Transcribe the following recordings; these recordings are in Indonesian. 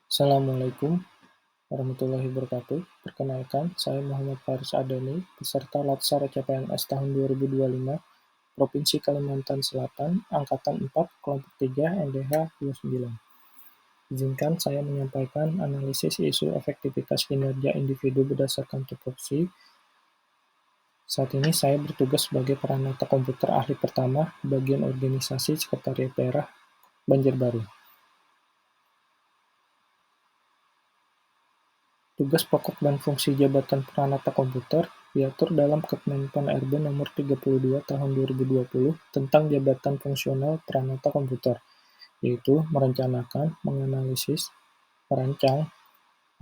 Assalamualaikum warahmatullahi wabarakatuh. Perkenalkan, saya Muhammad Faris Adani, peserta Latsar CPNS tahun 2025, Provinsi Kalimantan Selatan, Angkatan 4, Kelompok 3, NDH 29. Izinkan saya menyampaikan analisis isu efektivitas kinerja individu berdasarkan tupoksi. Saat ini saya bertugas sebagai peranata komputer ahli pertama bagian organisasi Sekretariat Daerah Banjarbaru. Tugas pokok dan fungsi jabatan peranata komputer diatur dalam Kemenpan RB Nomor 32 Tahun 2020 tentang jabatan fungsional peranata komputer, yaitu merencanakan, menganalisis, merancang,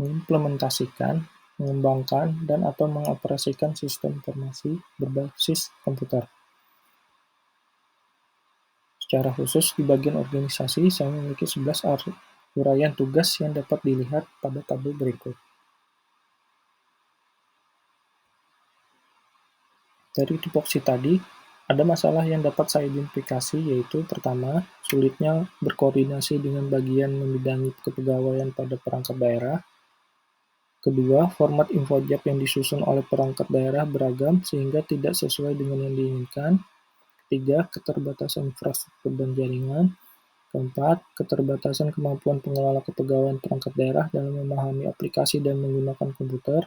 mengimplementasikan, mengembangkan, dan atau mengoperasikan sistem informasi berbasis komputer. Secara khusus, di bagian organisasi, saya memiliki 11 uraian tugas yang dapat dilihat pada tabel berikut. Dari tupoksi tadi, ada masalah yang dapat saya identifikasi, yaitu pertama, sulitnya berkoordinasi dengan bagian membidangi kepegawaian pada perangkat daerah. Kedua, format infojab yang disusun oleh perangkat daerah beragam sehingga tidak sesuai dengan yang diinginkan. Ketiga, keterbatasan infrastruktur dan jaringan. Keempat, keterbatasan kemampuan pengelola kepegawaian perangkat daerah dalam memahami aplikasi dan menggunakan komputer.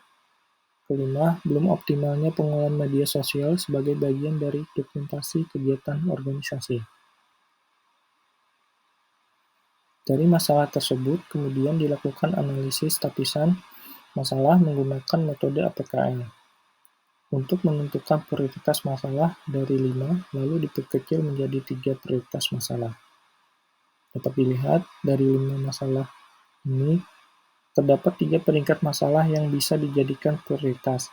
Kelima, belum optimalnya penggunaan media sosial sebagai bagian dari dokumentasi kegiatan organisasi. Dari masalah tersebut, kemudian dilakukan analisis tapisan masalah menggunakan metode APKL. Untuk menentukan prioritas masalah dari 5, lalu diperkecil menjadi 3 prioritas masalah. Dapat dilihat dari 5 masalah ini, terdapat 3 peringkat masalah yang bisa dijadikan prioritas,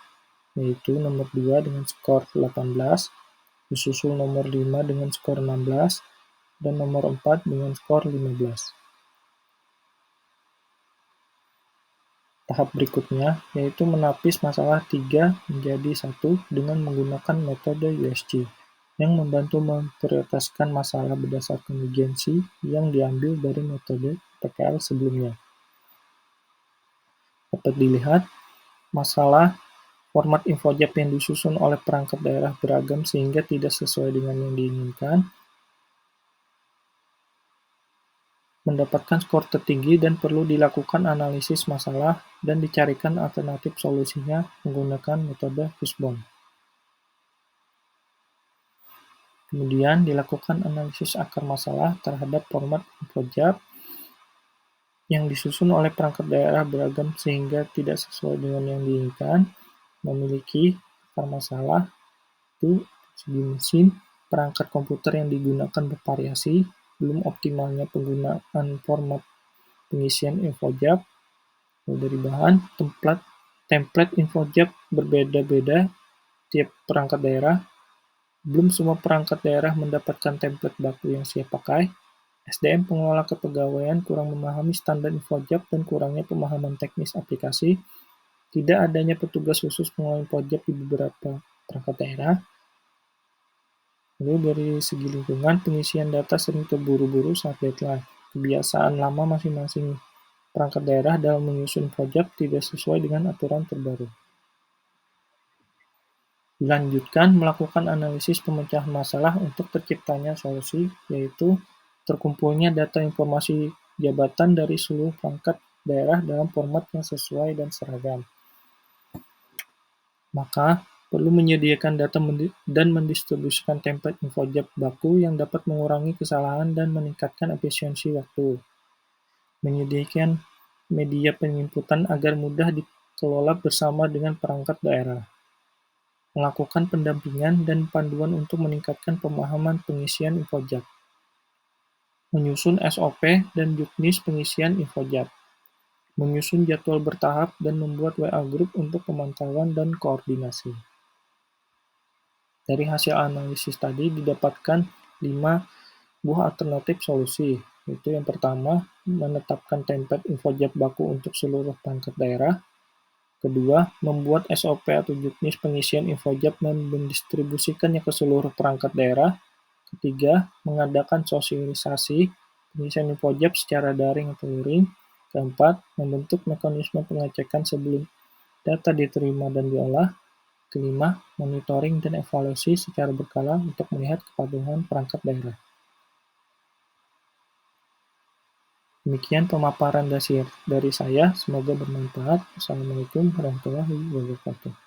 yaitu nomor 2 dengan skor 18, disusul nomor 5 dengan skor 16, dan nomor 4 dengan skor 15. Tahap berikutnya, yaitu menapis masalah 3 menjadi 1 dengan menggunakan metode USG, yang membantu memprioritaskan masalah berdasarkan urgensi yang diambil dari metode PKL sebelumnya. Dapat dilihat, masalah format infojab yang disusun oleh perangkat daerah beragam sehingga tidak sesuai dengan yang diinginkan, mendapatkan skor tertinggi dan perlu dilakukan analisis masalah dan dicarikan alternatif solusinya menggunakan metode Fishbone. Kemudian dilakukan analisis akar masalah terhadap format infojab yang disusun oleh perangkat daerah beragam sehingga tidak sesuai dengan yang diinginkan, memiliki akar masalah, itu segi mesin, perangkat komputer yang digunakan bervariasi, belum optimalnya penggunaan format pengisian infojab, dari bahan, template infojab berbeda-beda tiap perangkat daerah, belum semua perangkat daerah mendapatkan template baku yang siap pakai, SDM pengelola kepegawaian kurang memahami standar infojab dan kurangnya pemahaman teknis aplikasi, tidak adanya petugas khusus pengelola infojab di beberapa perangkat daerah. Lalu dari segi lingkungan, pengisian data sering terburu-buru saat deadline. Kebiasaan lama masing-masing perangkat daerah dalam menyusun infojab tidak sesuai dengan aturan terbaru. Dilanjutkan melakukan analisis pemecahan masalah untuk terciptanya solusi, yaitu terkumpulnya data informasi jabatan dari seluruh perangkat daerah dalam format yang sesuai dan seragam. Maka, perlu menyediakan data dan mendistribusikan template infojab baku yang dapat mengurangi kesalahan dan meningkatkan efisiensi waktu. Menyediakan media penginputan agar mudah dikelola bersama dengan perangkat daerah. Melakukan pendampingan dan panduan untuk meningkatkan pemahaman pengisian infojab. Menyusun SOP dan juknis pengisian infojab. Menyusun jadwal bertahap dan membuat WA Group untuk pemantauan dan koordinasi. Dari hasil analisis tadi didapatkan 5 buah alternatif solusi, yaitu yang pertama, menetapkan template infojab baku untuk seluruh perangkat daerah. Kedua, membuat SOP atau juknis pengisian infojab dan mendistribusikannya ke seluruh perangkat daerah. Ketiga, mengadakan sosialisasi pengisian infojab secara daring atau luring. Keempat, membentuk mekanisme pengecekan sebelum data diterima dan diolah. Kelima, monitoring dan evaluasi secara berkala untuk melihat kepatuhan perangkat daerah. Demikian pemaparan dasar dari saya, semoga bermanfaat. Assalamualaikum warahmatullahi wabarakatuh.